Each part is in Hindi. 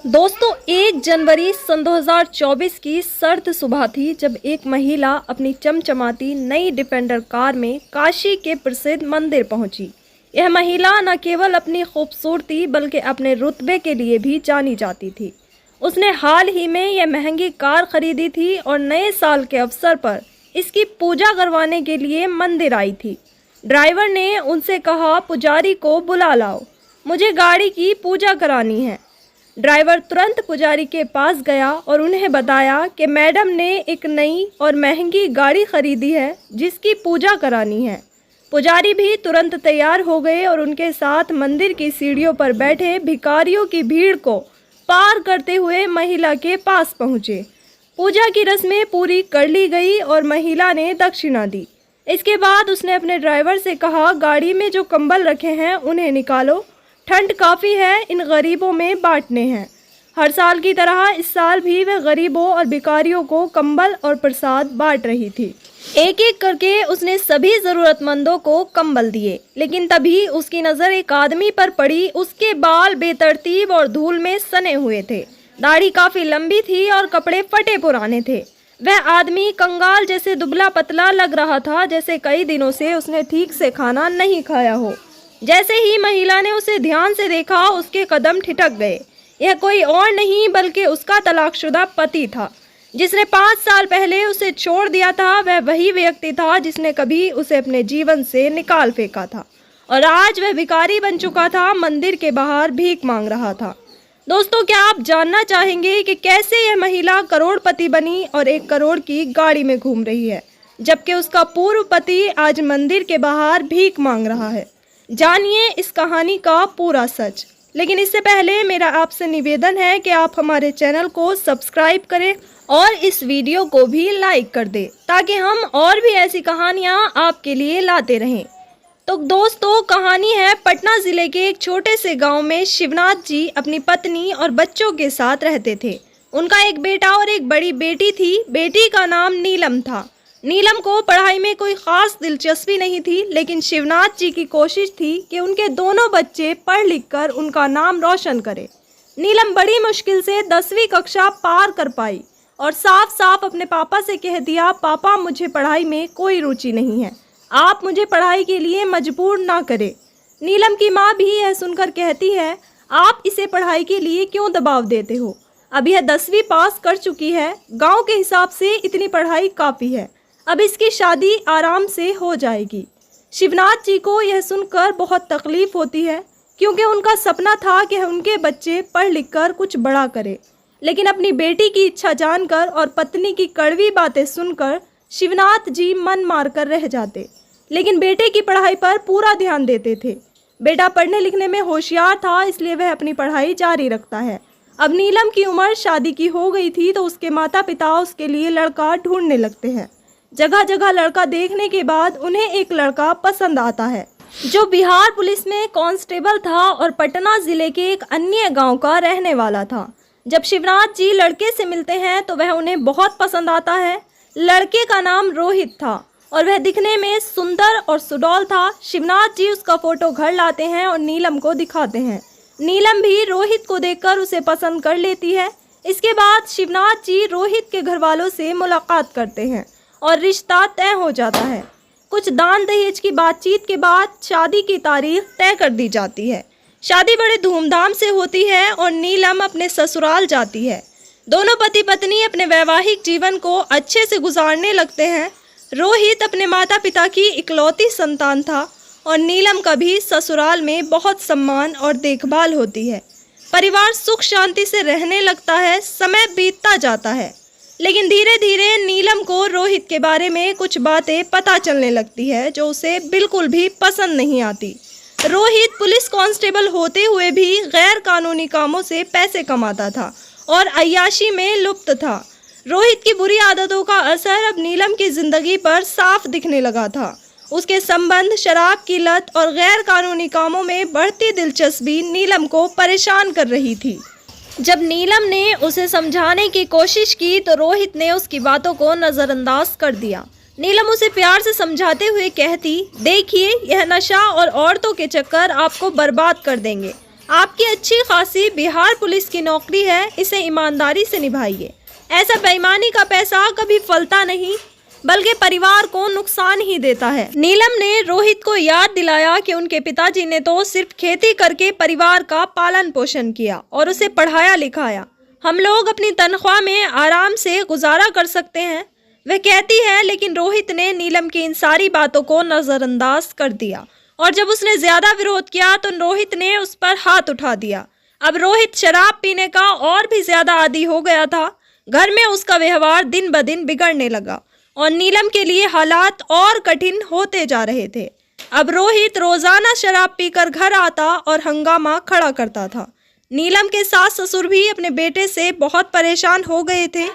दोस्तों 1 जनवरी सन 2024 की सर्द सुबह थी जब एक महिला अपनी चमचमाती नई डिफेंडर कार में काशी के प्रसिद्ध मंदिर पहुंची। यह महिला न केवल अपनी खूबसूरती बल्कि अपने रुतबे के लिए भी जानी जाती थी। उसने हाल ही में यह महंगी कार खरीदी थी और नए साल के अवसर पर इसकी पूजा करवाने के लिए मंदिर आई थी। ड्राइवर ने उनसे कहा, पुजारी को बुला लाओ, मुझे गाड़ी की पूजा करानी है। ड्राइवर तुरंत पुजारी के पास गया और उन्हें बताया कि मैडम ने एक नई और महंगी गाड़ी खरीदी है जिसकी पूजा करानी है। पुजारी भी तुरंत तैयार हो गए और उनके साथ मंदिर की सीढ़ियों पर बैठे भिखारियों की भीड़ को पार करते हुए महिला के पास पहुँचे। पूजा की रस्में पूरी कर ली गई और महिला ने दक्षिणा दी। इसके बाद उसने अपने ड्राइवर से कहा, गाड़ी में जो कंबल रखे हैं उन्हें निकालो, ठंड काफ़ी है, इन गरीबों में बांटने हैं। हर साल की तरह इस साल भी वह गरीबों और भिखारियों को कंबल और प्रसाद बांट रही थी। एक एक करके उसने सभी ज़रूरतमंदों को कंबल दिए, लेकिन तभी उसकी नज़र एक आदमी पर पड़ी। उसके बाल बेतरतीब और धूल में सने हुए थे, दाढ़ी काफ़ी लंबी थी और कपड़े फटे पुराने थे। वह आदमी कंगाल जैसे दुबला पतला लग रहा था, जैसे कई दिनों से उसने ठीक से खाना नहीं खाया हो। जैसे ही महिला ने उसे ध्यान से देखा, उसके कदम ठिठक गए। यह कोई और नहीं बल्कि उसका तलाकशुदा पति था, जिसने 5 साल पहले उसे छोड़ दिया था। वह वही व्यक्ति था जिसने कभी उसे अपने जीवन से निकाल फेंका था और आज वह भिखारी बन चुका था, मंदिर के बाहर भीख मांग रहा था। दोस्तों, क्या आप जानना चाहेंगे कि कैसे यह महिला करोड़पति बनी और 1 करोड़ की गाड़ी में घूम रही है, जबकि उसका पूर्व पति आज मंदिर के बाहर भीख मांग रहा है। जानिए इस कहानी का पूरा सच। लेकिन इससे पहले मेरा आपसे निवेदन है कि आप हमारे चैनल को सब्सक्राइब करें और इस वीडियो को भी लाइक कर दें, ताकि हम और भी ऐसी कहानियां आपके लिए लाते रहें। तो दोस्तों, कहानी है पटना ज़िले के एक छोटे से गांव में शिवनाथ जी अपनी पत्नी और बच्चों के साथ रहते थे। उनका एक बेटा और एक बड़ी बेटी थी। बेटी का नाम नीलम था। नीलम को पढ़ाई में कोई ख़ास दिलचस्पी नहीं थी, लेकिन शिवनाथ जी की कोशिश थी कि उनके दोनों बच्चे पढ़ लिख कर उनका नाम रोशन करें। नीलम बड़ी मुश्किल से 10वीं कक्षा पार कर पाई और साफ साफ अपने पापा से कह दिया, पापा मुझे पढ़ाई में कोई रुचि नहीं है, आप मुझे पढ़ाई के लिए मजबूर ना करें। नीलम की माँ भी यह सुनकर कहती है, आप इसे पढ़ाई के लिए क्यों दबाव देते हो, अब यह 10वीं पास कर चुकी है, गाँव के हिसाब से इतनी पढ़ाई काफ़ी है, अब इसकी शादी आराम से हो जाएगी। शिवनाथ जी को यह सुनकर बहुत तकलीफ़ होती है, क्योंकि उनका सपना था कि उनके बच्चे पढ़ लिख कर कुछ बड़ा करें। लेकिन अपनी बेटी की इच्छा जानकर और पत्नी की कड़वी बातें सुनकर शिवनाथ जी मन मार कर रह जाते, लेकिन बेटे की पढ़ाई पर पूरा ध्यान देते थे। बेटा पढ़ने लिखने में होशियार था, इसलिए वह अपनी पढ़ाई जारी रखता है। अब नीलम की उम्र शादी की हो गई थी, तो उसके माता पिता उसके लिए लड़का ढूंढने लगते हैं। जगह जगह लड़का देखने के बाद उन्हें एक लड़का पसंद आता है, जो बिहार पुलिस में कांस्टेबल था और पटना ज़िले के एक अन्य गांव का रहने वाला था। जब शिवनाथ जी लड़के से मिलते हैं तो वह उन्हें बहुत पसंद आता है। लड़के का नाम रोहित था और वह दिखने में सुंदर और सुडौल था। शिवनाथ जी उसका फ़ोटो घर लाते हैं और नीलम को दिखाते हैं। नीलम भी रोहित को देखकर उसे पसंद कर लेती है। इसके बाद शिवनाथ जी रोहित के घर वालों से मुलाकात करते हैं और रिश्ता तय हो जाता है। कुछ दान दहेज की बातचीत के बाद शादी की तारीख तय कर दी जाती है। शादी बड़े धूमधाम से होती है और नीलम अपने ससुराल जाती है। दोनों पति पत्नी अपने वैवाहिक जीवन को अच्छे से गुजारने लगते हैं। रोहित अपने माता पिता की इकलौती संतान था और नीलम का भी ससुराल में बहुत सम्मान और देखभाल होती है। परिवार सुख शांति से रहने लगता है। समय बीतता जाता है, लेकिन धीरे धीरे नीलम को रोहित के बारे में कुछ बातें पता चलने लगती है जो उसे बिल्कुल भी पसंद नहीं आती। रोहित पुलिस कांस्टेबल होते हुए भी गैर कानूनी कामों से पैसे कमाता था और अय्याशी में लुप्त था। रोहित की बुरी आदतों का असर अब नीलम की जिंदगी पर साफ दिखने लगा था। उसके संबंध, शराब की लत और गैर कानूनी कामों में बढ़ती दिलचस्पी नीलम को परेशान कर रही थी। जब नीलम ने उसे समझाने की कोशिश की तो रोहित ने उसकी बातों को नज़रअंदाज कर दिया। नीलम उसे प्यार से समझाते हुए कहती, देखिए यह नशा और औरतों के चक्कर आपको बर्बाद कर देंगे। आपकी अच्छी खासी बिहार पुलिस की नौकरी है, इसे ईमानदारी से निभाइए। ऐसा बेईमानी का पैसा कभी फलता नहीं, बल्कि परिवार को नुकसान ही देता है। नीलम ने रोहित को याद दिलाया कि उनके पिताजी ने तो सिर्फ खेती करके परिवार का पालन पोषण किया और उसे पढ़ाया लिखाया। हम लोग अपनी तनख्वाह में आराम से गुजारा कर सकते हैं, वह कहती है। लेकिन रोहित ने नीलम की इन सारी बातों को नजरअंदाज कर दिया और जब उसने ज्यादा विरोध किया तो रोहित ने उस पर हाथ उठा दिया। अब रोहित शराब पीने का और भी ज्यादा आदी हो गया था। घर में उसका व्यवहार दिन ब दिन बिगड़ने लगा और नीलम के लिए हालात और कठिन होते जा रहे थे। अब रोहित रोजाना शराब पीकर घर आता और हंगामा खड़ा करता था। नीलम के सास ससुर भी अपने बेटे से बहुत परेशान हो गए थे।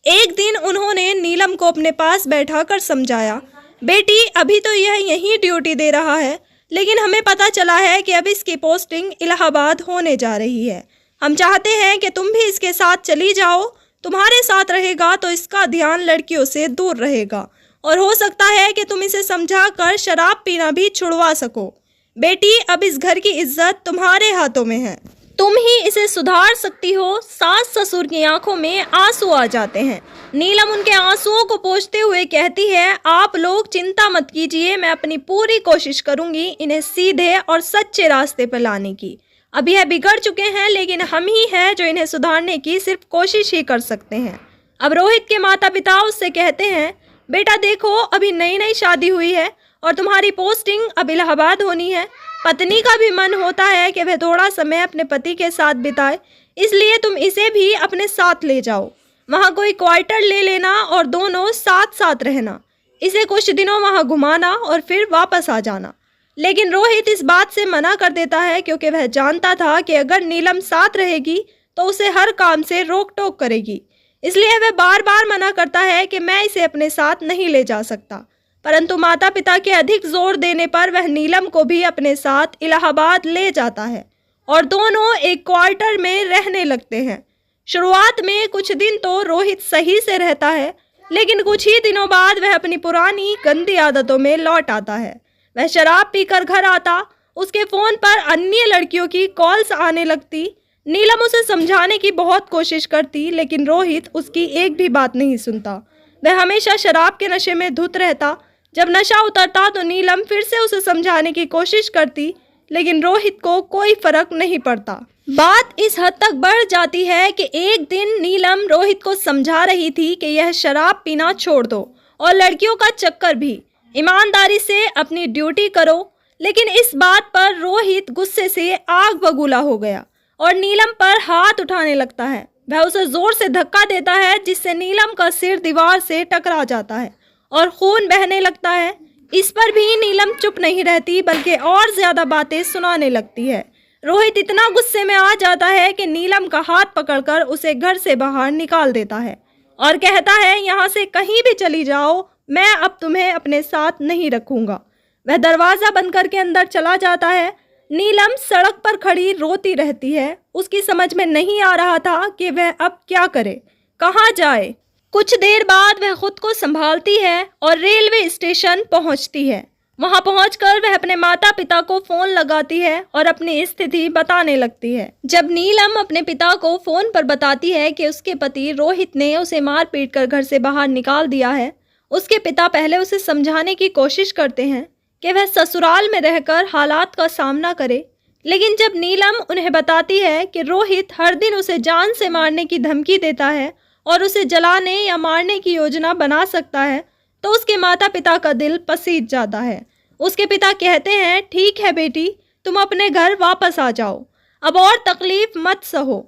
एक दिन उन्होंने नीलम को अपने पास बैठाकर समझाया, बेटी अभी तो यह यहीं ड्यूटी दे रहा है, लेकिन हमें पता चला है कि अब इसकी पोस्टिंग इलाहाबाद होने जा रही है। हम चाहते हैं कि तुम भी इसके साथ चली जाओ। तुम्हारे साथ रहेगा तो इसका ध्यान लड़कियों से दूर रहेगा और हो सकता है कि तुम इसे समझाकर शराब पीना भी छुड़वा सको। बेटी अब इस घर की इज्जत तुम्हारे हाथों में है, तुम ही इसे सुधार सकती हो। सास ससुर की आंखों में आंसू आ जाते हैं। नीलम उनके आंसुओं को पोंछते हुए कहती है, आप लोग चिंता मत कीजिए, मैं अपनी पूरी कोशिश करूंगी इन्हें सीधे और सच्चे रास्ते पर लाने की। अब यह बिगड़ चुके हैं, लेकिन हम ही हैं जो इन्हें सुधारने की सिर्फ कोशिश ही कर सकते हैं। अब रोहित के माता पिता उससे कहते हैं, बेटा देखो अभी नई नई शादी हुई है और तुम्हारी पोस्टिंग अब इलाहाबाद होनी है। पत्नी का भी मन होता है कि वह थोड़ा समय अपने पति के साथ बिताए, इसलिए तुम इसे भी अपने साथ ले जाओ। वहाँ कोई क्वार्टर ले लेना और दोनों साथ साथ रहना। इसे कुछ दिनों वहाँ घुमाना और फिर वापस आ जाना। लेकिन रोहित इस बात से मना कर देता है, क्योंकि वह जानता था कि अगर नीलम साथ रहेगी तो उसे हर काम से रोक टोक करेगी। इसलिए वह बार बार मना करता है कि मैं इसे अपने साथ नहीं ले जा सकता। परंतु माता पिता के अधिक जोर देने पर वह नीलम को भी अपने साथ इलाहाबाद ले जाता है और दोनों एक क्वार्टर में रहने लगते हैं। शुरुआत में कुछ दिन तो रोहित सही से रहता है, लेकिन कुछ ही दिनों बाद वह अपनी पुरानी गंदी आदतों में लौट आता है। वह शराब पीकर घर आता, उसके फ़ोन पर अन्य लड़कियों की कॉल्स आने लगती। नीलम उसे समझाने की बहुत कोशिश करती, लेकिन रोहित उसकी एक भी बात नहीं सुनता। वह हमेशा शराब के नशे में धुत रहता। जब नशा उतरता तो नीलम फिर से उसे समझाने की कोशिश करती, लेकिन रोहित को कोई फर्क नहीं पड़ता। बात इस हद तक बढ़ जाती है कि एक दिन नीलम रोहित को समझा रही थी कि यह शराब पीना छोड़ दो और लड़कियों का चक्कर भी, ईमानदारी से अपनी ड्यूटी करो। लेकिन इस बात पर रोहित गुस्से से आग बबूला हो गया और नीलम पर हाथ उठाने लगता है। वह उसे जोर से धक्का देता है, जिससे नीलम का सिर दीवार से टकरा जाता है और खून बहने लगता है। इस पर भी नीलम चुप नहीं रहती, बल्कि और ज्यादा बातें सुनाने लगती है। रोहित इतना गुस्से में आ जाता है कि नीलम का हाथ पकड़कर उसे घर से बाहर निकाल देता है और कहता है, यहाँ से कहीं भी चली जाओ, मैं अब तुम्हें अपने साथ नहीं रखूंगा। वह दरवाज़ा बंद करके अंदर चला जाता है। नीलम सड़क पर खड़ी रोती रहती है। उसकी समझ में नहीं आ रहा था कि वह अब क्या करे, कहाँ जाए। कुछ देर बाद वह खुद को संभालती है और रेलवे स्टेशन पहुंचती है। वहां पहुंचकर वह अपने माता पिता को फोन लगाती है और अपनी स्थिति बताने लगती है। जब नीलम अपने पिता को फोन पर बताती है कि उसके पति रोहित ने उसे मार पीट कर घर से बाहर निकाल दिया है, उसके पिता पहले उसे समझाने की कोशिश करते हैं कि वह ससुराल में रहकर हालात का सामना करे। लेकिन जब नीलम उन्हें बताती है कि रोहित हर दिन उसे जान से मारने की धमकी देता है और उसे जलाने या मारने की योजना बना सकता है, तो उसके माता पिता का दिल पसीज जाता है। उसके पिता कहते हैं, ठीक है बेटी, तुम अपने घर वापस आ जाओ, अब और तकलीफ मत सहो।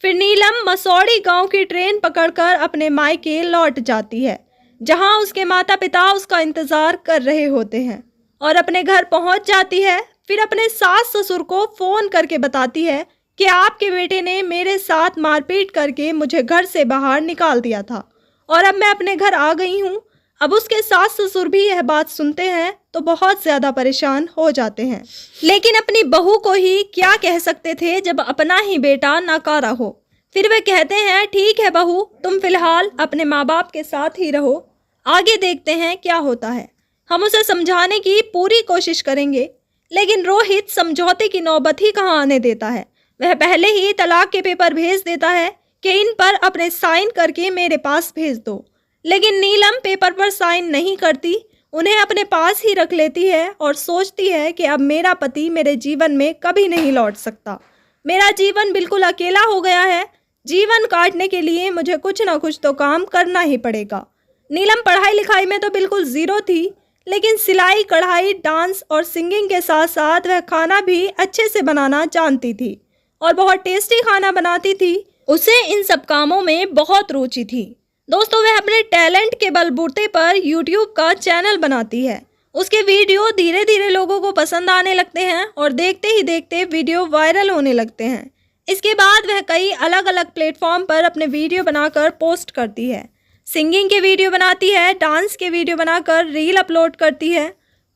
फिर नीलम मसौड़ी गांव की ट्रेन पकड़कर अपने मायके लौट जाती है, जहां उसके माता पिता उसका इंतज़ार कर रहे होते हैं, और अपने घर पहुंच जाती है। फिर अपने सास ससुर को फ़ोन करके बताती है कि आपके बेटे ने मेरे साथ मारपीट करके मुझे घर से बाहर निकाल दिया था और अब मैं अपने घर आ गई हूँ। अब उसके सास ससुर भी यह बात सुनते हैं तो बहुत ज़्यादा परेशान हो जाते हैं, लेकिन अपनी बहू को ही क्या कह सकते थे जब अपना ही बेटा नाकारा हो। फिर वे कहते हैं, ठीक है बहू, तुम फिलहाल अपने माँ बाप के साथ ही रहो, आगे देखते हैं क्या होता है। हम उसे समझाने की पूरी कोशिश करेंगे, लेकिन रोहित समझौते की नौबत ही कहाँ आने देता है। वह पहले ही तलाक के पेपर भेज देता है कि इन पर अपने साइन करके मेरे पास भेज दो। लेकिन नीलम पेपर पर साइन नहीं करती, उन्हें अपने पास ही रख लेती है और सोचती है कि अब मेरा पति मेरे जीवन में कभी नहीं लौट सकता। मेरा जीवन बिल्कुल अकेला हो गया है। जीवन काटने के लिए मुझे कुछ ना कुछ तो काम करना ही पड़ेगा। नीलम पढ़ाई लिखाई में तो बिल्कुल ज़ीरो थी, लेकिन सिलाई, कढ़ाई, डांस और सिंगिंग के साथ साथ वह खाना भी अच्छे से बनाना जानती थी और बहुत टेस्टी खाना बनाती थी। उसे इन सब कामों में बहुत रुचि थी। दोस्तों, वह अपने टैलेंट के बलबूते पर यूट्यूब का चैनल बनाती है। उसके वीडियो धीरे धीरे लोगों को पसंद आने लगते हैं और देखते ही देखते वीडियो वायरल होने लगते हैं। इसके बाद वह कई अलग अलग प्लेटफॉर्म पर अपने वीडियो बनाकर पोस्ट करती है। सिंगिंग के वीडियो बनाती है, डांस के वीडियो बनाकर रील अपलोड करती है।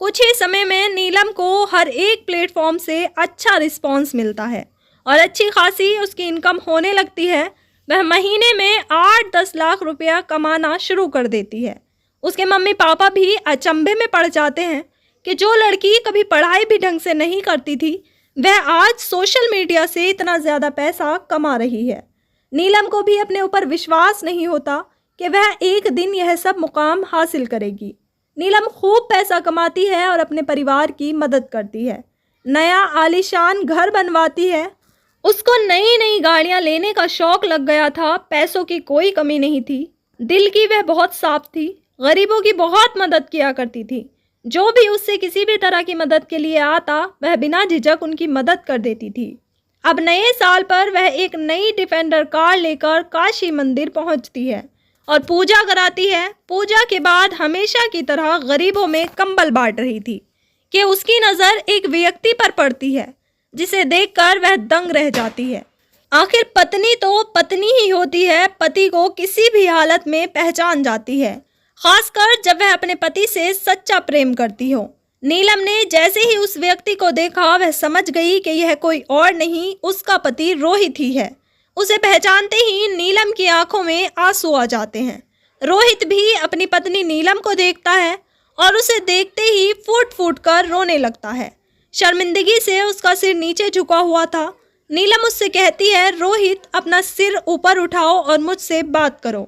कुछ ही समय में नीलम को हर एक प्लेटफॉर्म से अच्छा रिस्पॉन्स मिलता है और अच्छी खासी उसकी इनकम होने लगती है। वह महीने में 8-10 लाख रुपया कमाना शुरू कर देती है। उसके मम्मी पापा भी अचंभे में पड़ जाते हैं कि जो लड़की कभी पढ़ाई भी ढंग से नहीं करती थी, वह आज सोशल मीडिया से इतना ज़्यादा पैसा कमा रही है। नीलम को भी अपने ऊपर विश्वास नहीं होता कि वह एक दिन यह सब मुकाम हासिल करेगी। नीलम खूब पैसा कमाती है और अपने परिवार की मदद करती है। नया आलीशान घर बनवाती है। उसको नई नई गाड़ियां लेने का शौक लग गया था। पैसों की कोई कमी नहीं थी। दिल की वह बहुत साफ थी। गरीबों की बहुत मदद किया करती थी। जो भी उससे किसी भी तरह की मदद के लिए आता, वह बिना झिझक उनकी मदद कर देती थी। अब नए साल पर वह एक नई डिफेंडर कार लेकर काशी मंदिर पहुंचती है और पूजा कराती है। पूजा के बाद हमेशा की तरह गरीबों में कंबल बांट रही थी कि उसकी नज़र एक व्यक्ति पर पड़ती है जिसे देखकर वह दंग रह जाती है। आखिर पत्नी तो पत्नी ही होती है। पति को किसी भी हालत में पहचान जाती है, खासकर जब वह अपने पति से सच्चा प्रेम करती हो। नीलम ने जैसे ही उस व्यक्ति को देखा, वह समझ गई कि यह कोई और नहीं, उसका पति रोहित ही है। उसे पहचानते ही नीलम की आंखों में आंसू आ जाते हैं। रोहित भी अपनी पत्नी नीलम को देखता है और उसे देखते ही फूट फूट कर रोने लगता है। शर्मिंदगी से उसका सिर नीचे झुका हुआ था। नीलम उससे कहती है, रोहित, अपना सिर ऊपर उठाओ और मुझसे बात करो।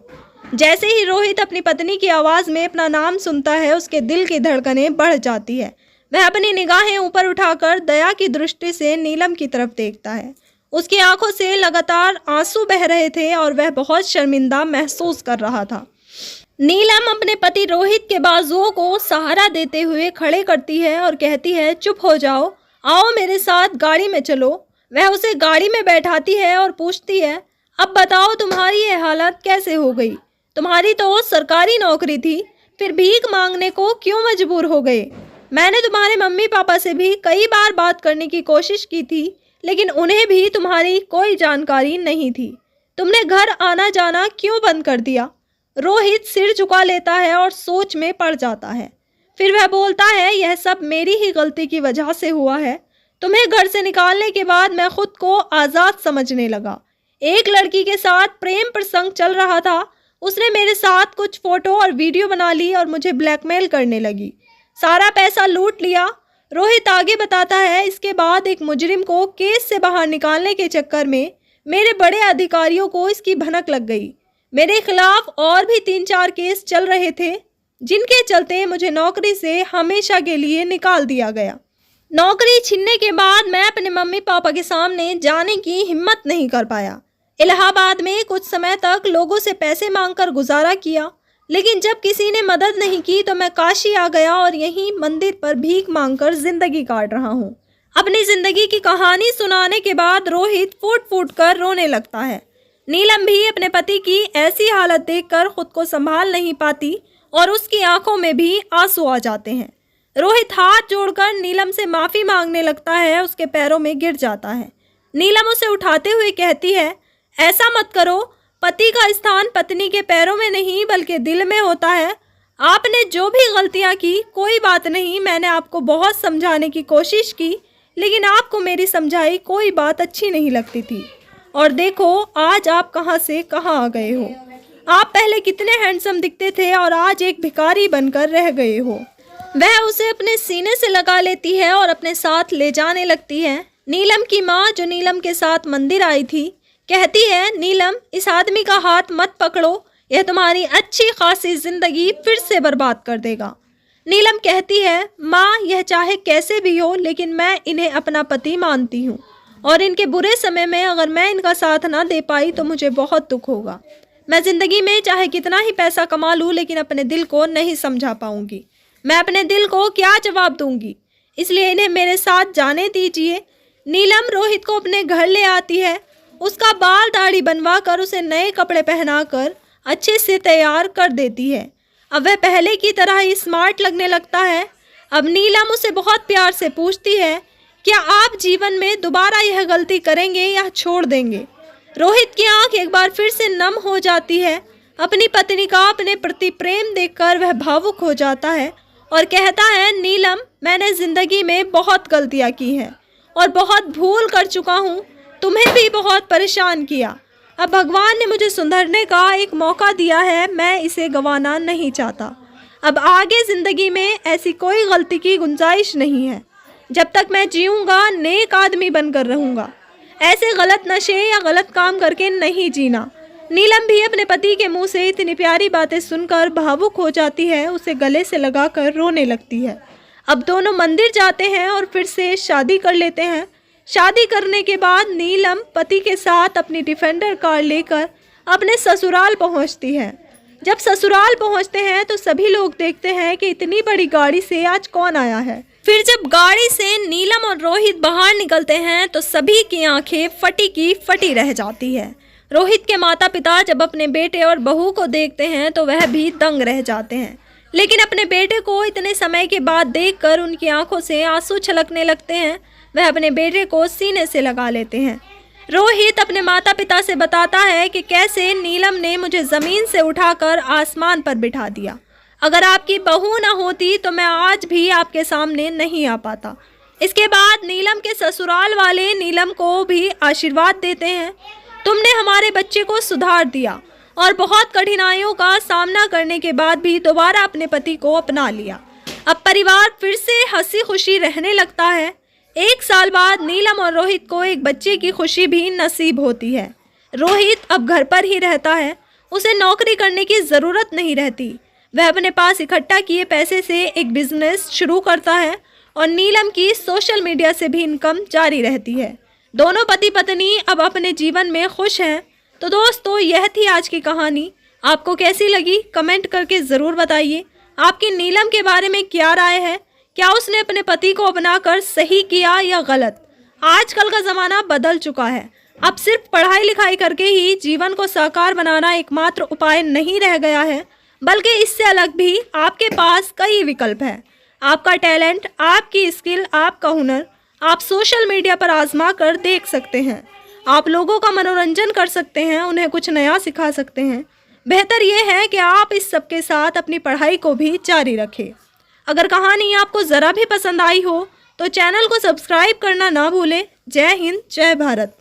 जैसे ही रोहित अपनी पत्नी की आवाज़ में अपना नाम सुनता है, उसके दिल की धड़कनें बढ़ जाती है। वह अपनी निगाहें ऊपर उठाकर दया की दृष्टि से नीलम की तरफ देखता है। उसकी आंखों से लगातार आंसू बह रहे थे और वह बहुत शर्मिंदा महसूस कर रहा था। नीलम अपने पति रोहित के बाजुओं को सहारा देते हुए खड़े करती है और कहती है, चुप हो जाओ, आओ मेरे साथ गाड़ी में चलो। वह उसे गाड़ी में बैठाती है और पूछती है, अब बताओ तुम्हारी ये हालत कैसे हो गई? तुम्हारी तो सरकारी नौकरी थी, फिर भीख मांगने को क्यों मजबूर हो गए? मैंने तुम्हारे मम्मी पापा से भी कई बार बात करने की कोशिश की थी, लेकिन उन्हें भी तुम्हारी कोई जानकारी नहीं थी। तुमने घर आना जाना क्यों बंद कर दिया? रोहित सिर झुका लेता है और सोच में पड़ जाता है। फिर वह बोलता है, यह सब मेरी ही गलती की वजह से हुआ है। तुम्हें घर से निकालने के बाद मैं खुद को आज़ाद समझने लगा। एक लड़की के साथ प्रेम प्रसंग चल रहा था। उसने मेरे साथ कुछ फ़ोटो और वीडियो बना ली और मुझे ब्लैकमेल करने लगी। सारा पैसा लूट लिया। रोहित आगे बताता है, इसके बाद एक मुजरिम को केस से बाहर निकालने के चक्कर में मेरे बड़े अधिकारियों को इसकी भनक लग गई। मेरे खिलाफ और भी 3-4 केस चल रहे थे, जिनके चलते मुझे नौकरी से हमेशा के लिए निकाल दिया गया। नौकरी छीनने के बाद मैं अपने मम्मी पापा के सामने जाने की हिम्मत नहीं कर पाया। इलाहाबाद में कुछ समय तक लोगों से पैसे मांगकर गुजारा किया, लेकिन जब किसी ने मदद नहीं की तो मैं काशी आ गया और यहीं मंदिर पर भीख मांगकर जिंदगी काट रहा हूँ। अपनी जिंदगी की कहानी सुनाने के बाद रोहित फूट फूट कर रोने लगता है। नीलम भी अपने पति की ऐसी हालत देखकर खुद को संभाल नहीं पाती और उसकी आंखों में भी आंसू आ जाते हैं। रोहित हाथ जोड़कर नीलम से माफ़ी मांगने लगता है, उसके पैरों में गिर जाता है। नीलम उसे उठाते हुए कहती है, ऐसा मत करो, पति का स्थान पत्नी के पैरों में नहीं बल्कि दिल में होता है। आपने जो भी गलतियां की, कोई बात नहीं, मैंने आपको बहुत समझाने की कोशिश की, लेकिन आपको मेरी समझाई कोई बात अच्छी नहीं लगती थी। और देखो आज आप कहां से कहां आ गए हो। आप पहले कितने हैंडसम दिखते थे और आज एक भिखारी बनकर रह गए हो। वह उसे अपने सीने से लगा लेती है और अपने साथ ले जाने लगती है। नीलम की माँ, जो नीलम के साथ मंदिर आई थी, कहती है, नीलम, इस आदमी का हाथ मत पकड़ो, यह तुम्हारी अच्छी खासी जिंदगी फिर से बर्बाद कर देगा। नीलम कहती है, माँ, यह चाहे कैसे भी हो, लेकिन मैं इन्हें अपना पति मानती हूँ और इनके बुरे समय में अगर मैं इनका साथ ना दे पाई तो मुझे बहुत दुख होगा। मैं ज़िंदगी में चाहे कितना ही पैसा कमा लूँ, लेकिन अपने दिल को नहीं समझा पाऊँगी। मैं अपने दिल को क्या जवाब दूँगी, इसलिए इन्हें मेरे साथ जाने दीजिए। नीलम रोहित को अपने घर ले आती है। उसका बाल दाढ़ी बनवा कर उसे नए कपड़े पहनाकर अच्छे से तैयार कर देती है। अब वह पहले की तरह ही स्मार्ट लगने लगता है। अब नीलम उसे बहुत प्यार से पूछती है, क्या आप जीवन में दोबारा यह गलती करेंगे या छोड़ देंगे? रोहित की आंख एक बार फिर से नम हो जाती है। अपनी पत्नी का अपने प्रति प्रेम देखकर वह भावुक हो जाता है और कहता है, नीलम, मैंने ज़िंदगी में बहुत गलतियाँ की हैं और बहुत भूल कर चुका हूँ। तुम्हें भी बहुत परेशान किया। अब भगवान ने मुझे सुधरने का एक मौका दिया है, मैं इसे गंवाना नहीं चाहता। अब आगे ज़िंदगी में ऐसी कोई गलती की गुंजाइश नहीं है। जब तक मैं जीऊँगा नेक आदमी बनकर रहूँगा। ऐसे गलत नशे या गलत काम करके नहीं जीना। नीलम भी अपने पति के मुंह से इतनी प्यारी बातें सुनकर भावुक हो जाती है, उसे गले से लगाकर रोने लगती है। अब दोनों मंदिर जाते हैं और फिर से शादी कर लेते हैं। शादी करने के बाद नीलम पति के साथ अपनी डिफेंडर कार लेकर अपने ससुराल पहुंचती है। जब ससुराल पहुंचते हैं तो सभी लोग देखते हैं कि इतनी बड़ी गाड़ी से आज कौन आया है। फिर जब गाड़ी से नीलम और रोहित बाहर निकलते हैं तो सभी की आंखें फटी की फटी रह जाती है। रोहित के माता पिता जब अपने बेटे और बहू को देखते हैं तो वह भी दंग रह जाते हैं, लेकिन अपने बेटे को इतने समय के बाद देखकर उनकी आंखों से आंसू छलकने लगते हैं। वह अपने बेटे को सीने से लगा लेते हैं। रोहित अपने माता पिता से बताता है कि कैसे नीलम ने मुझे ज़मीन से उठाकर आसमान पर बिठा दिया। अगर आपकी बहू ना होती तो मैं आज भी आपके सामने नहीं आ पाता। इसके बाद नीलम के ससुराल वाले नीलम को भी आशीर्वाद देते हैं। तुमने हमारे बच्चे को सुधार दिया और बहुत कठिनाइयों का सामना करने के बाद भी दोबारा अपने पति को अपना लिया। अब परिवार फिर से हंसी खुशी रहने लगता है। 1 साल बाद नीलम और रोहित को एक बच्चे की खुशी भी नसीब होती है। रोहित अब घर पर ही रहता है, उसे नौकरी करने की ज़रूरत नहीं रहती। वह अपने पास इकट्ठा किए पैसे से एक बिजनेस शुरू करता है और नीलम की सोशल मीडिया से भी इनकम जारी रहती है। दोनों पति पत्नी अब अपने जीवन में खुश हैं। तो दोस्तों, यह थी आज की कहानी। आपको कैसी लगी कमेंट करके ज़रूर बताइए। आपकी नीलम के बारे में क्या राय है? क्या उसने अपने पति को अपनाकर सही किया या गलत? आजकल का ज़माना बदल चुका है। अब सिर्फ पढ़ाई लिखाई करके ही जीवन को साकार बनाना एकमात्र उपाय नहीं रह गया है, बल्कि इससे अलग भी आपके पास कई विकल्प हैं। आपका टैलेंट, आपकी स्किल, आपका हुनर आप सोशल मीडिया पर आजमा कर देख सकते हैं। आप लोगों का मनोरंजन कर सकते हैं, उन्हें कुछ नया सिखा सकते हैं। बेहतर यह है कि आप इस सब के साथ अपनी पढ़ाई को भी जारी रखें। अगर कहानी आपको ज़रा भी पसंद आई हो तो चैनल को सब्सक्राइब करना ना भूलें। जय हिंद, जय भारत।